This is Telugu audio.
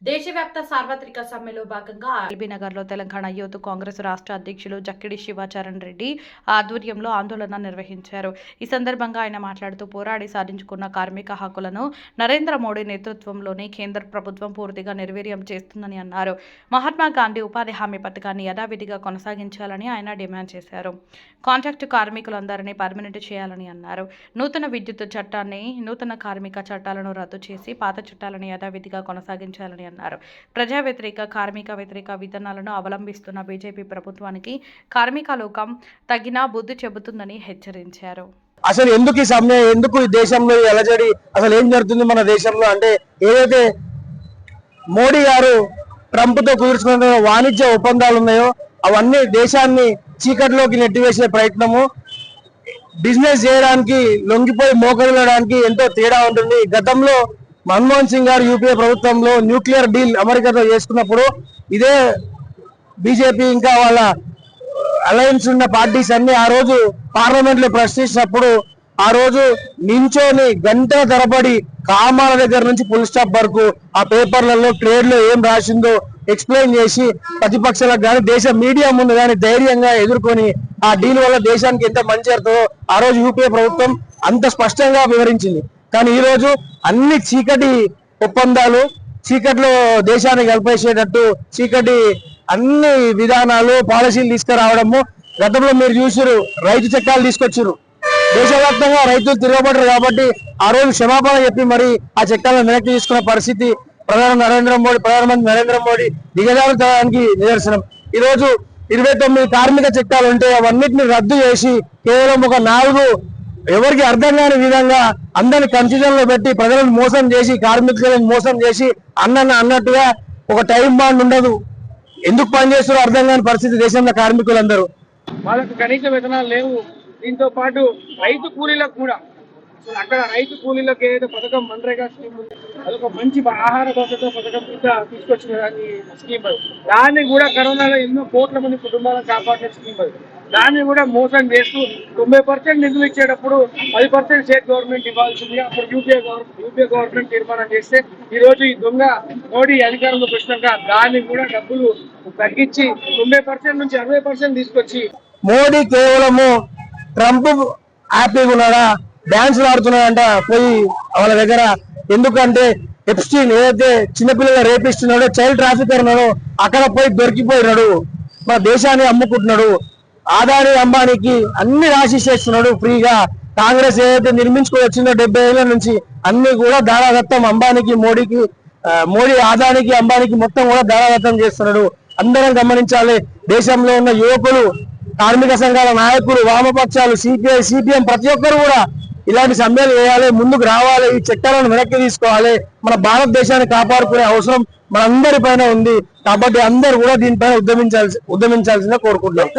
దేశవ్యాప్త సార్వత్రిక సమ్మెలో భాగంగా ఎల్బీనగర్లో తెలంగాణ యూత్ కాంగ్రెస్ రాష్ట్ర అధ్యక్షులు జక్కిడి శివాచరణ్ రెడ్డి ఆధ్వర్యంలో ఆందోళన నిర్వహించారు. ఈ సందర్భంగా ఆయన మాట్లాడుతూ పోరాడి సాధించుకున్న కార్మిక హక్కులను నరేంద్ర మోడీ నేతృత్వంలోని కేంద్ర ప్రభుత్వం పూర్తిగా నిర్వీర్యం చేస్తుందని అన్నారు. మహాత్మా గాంధీ ఉపాధి హామీ పథకాన్ని యథావిధిగా కొనసాగించాలని ఆయన డిమాండ్ చేశారు. కాంట్రాక్టు కార్మికులందరినీ పర్మనెంట్ చేయాలని అన్నారు. నూతన విద్యుత్ చట్టాన్ని, నూతన కార్మిక చట్టాలను రద్దు చేసి పాత చట్టాలను యథావిధిగా కొనసాగించాలని అన్నారు. ప్రజా వ్యతిరేక, కార్మిక వ్యతిరేక విధానాలను అవలంబిస్తున్న బీజేపీ ప్రభుత్వానికి కార్మిక లోకం తగిన బుద్ధి చెబుతుందని హెచ్చరించారు. అసలు ఎందుకు ఈ సమ్మె, ఎందుకు ఈ దేశంలో అలజడి, అసలు ఏం జరుగుతుంది మన దేశంలో అంటే ఏదైతే మోడీ గారు ట్రంప్ తో కుదుర్చుకున్న వాణిజ్య ఒప్పందాలు ఉన్నాయో అవన్నీ దేశాన్ని చీకటిలోకి నెట్టివేసే ప్రయత్నము, బిజినెస్ చేయడానికి లొంగిపోయి మోకరిల్లడానికి ఎంతో తేడా ఉంటుంది. గతంలో మన్మోహన్ సింగ్ గారు యూపీఏ ప్రభుత్వంలో న్యూక్లియర్ డీల్ అమెరికాతో చేసుకున్నప్పుడు ఇదే బీజేపీ ఇంకా వాళ్ళ అలయన్స్ ఉన్న పార్టీస్ అన్ని ఆ రోజు పార్లమెంట్ లో ప్రశ్నించినప్పుడు ఆ రోజు నించోని గంటల తరబడి కామాల దగ్గర నుంచి ఫుల్ స్టాప్ వరకు ఆ పేపర్లలో ట్రేడ్ లో ఏం రాసిందో ఎక్స్ప్లెయిన్ చేసి ప్రతిపక్షాలకు కానీ దేశ మీడియా ముందు కానీ ధైర్యంగా ఎదుర్కొని ఆ డీల్ వల్ల దేశానికి ఎంత మంచి జరుగుతుందో ఆ రోజు యూపీఏ ప్రభుత్వం అంత స్పష్టంగా వివరించింది. కానీ ఈ రోజు అన్ని చీకటి ఒప్పందాలు, చీకటిలో దేశాన్ని కలిపేసేటట్టు చీకటి అన్ని విధానాలు, పాలసీలు తీసుకురావడము. గతంలో మీరు చూసారు, రైతు చట్టాలు తీసుకొచ్చారు. దేశవ్యాప్తంగా రైతులు తిరగబడ్డారు కాబట్టి ఆ రోజు క్షమాపణ చెప్పి మరి ఆ చట్టాలను వెనక్కి తీసుకున్న పరిస్థితి ప్రధానమంత్రి నరేంద్ర మోడీ దిగజారుతానికి నిదర్శనం. ఈ రోజు 29 కార్మిక చట్టాలు ఉంటే అవన్నిటిని రద్దు చేసి కేవలం ఒక 4 ఎవరికి అర్థం కాని విధంగా అందరిని కన్ఫ్యూజన్ లో పెట్టి ప్రజలను మోసం చేసి, కార్మికులను మోసం చేసి అన్నట్టుగా ఒక టైం బాండ్ ఉండదు. ఎందుకు పనిచేస్తారో అర్థం కాని పరిస్థితి దేశంలో కార్మికులందరూ. వాళ్ళకు కనీస వేతనాలు లేవు. దీంతో పాటు రైతు కూలీలకు కూడా అక్కడ రైతు కూలీలకు ఏదైతే పథకం మన్రేగా స్కీమ్ ఉంది, అదొక మంచి ఆహార భద్రత పథకం కింద తీసుకొచ్చిన స్కీమ్ అది. దాన్ని కూడా కరోనాలో ఎన్నో కోట్ల మంది కుటుంబాలను కాపాడిన స్కీమ్ అది. దాన్ని కూడా మోసం చేస్తూ 90% నిధులు ఇచ్చేటప్పుడు 10% స్టేట్ గవర్నమెంట్ ఇవ్వాల్సిందిగా అప్పుడు యూపీఏ గవర్నమెంట్ తీర్మానం చేస్తే ఈ రోజు ఈ దొంగ మోడీ అధికారంలోకి వచ్చినాక దాన్ని కూడా డబ్బులు తగ్గించి 90% నుంచి 60% తీసుకొచ్చి మోడీ కేవలము ట్రంప్ హ్యాపీగా ఉన్నాడా, డాన్సులు ఆడుతున్నాడంట పోయి వాళ్ళ దగ్గర. ఎందుకంటే ఎప్స్టీన్ ఏదైతే చిన్నపిల్లలు రేపిస్తున్నాడో, చైల్డ్ ట్రాఫికర్ ఉన్నాడో అక్కడ పోయి దొరికిపోయినాడు. మన దేశాన్ని అమ్ముకుంటున్నాడు. ఆదాని అంబానీకి అన్ని రాసిస్తున్నాడు ఫ్రీగా. కాంగ్రెస్ ఏదైతే నిర్మించుకొని వచ్చిందో 70 ఏళ్ల నుంచి అన్ని కూడా దారాదత్తం అంబానీకి, మోడీ ఆదానికి అంబానీకి మొత్తం కూడా దారాదత్తం చేస్తున్నాడు. అందరం గమనించాలి. దేశంలో ఉన్న యువకులు, కార్మిక సంఘాల నాయకులు, వామపక్షాలు, సిపిఐ, సిపిఎం ప్రతి ఒక్కరు కూడా ఇలాంటి సమ్మెలు వేయాలి, ముందుకు రావాలి, ఈ చట్టాలను వెనక్కి తీసుకోవాలి. మన భారతదేశాన్ని కాపాడుకునే అవసరం మనందరి పైన ఉంది. కాబట్టి అందరూ కూడా దీనిపైన ఉద్యమించాల్సిందిగా కోరుకుంటున్నాం.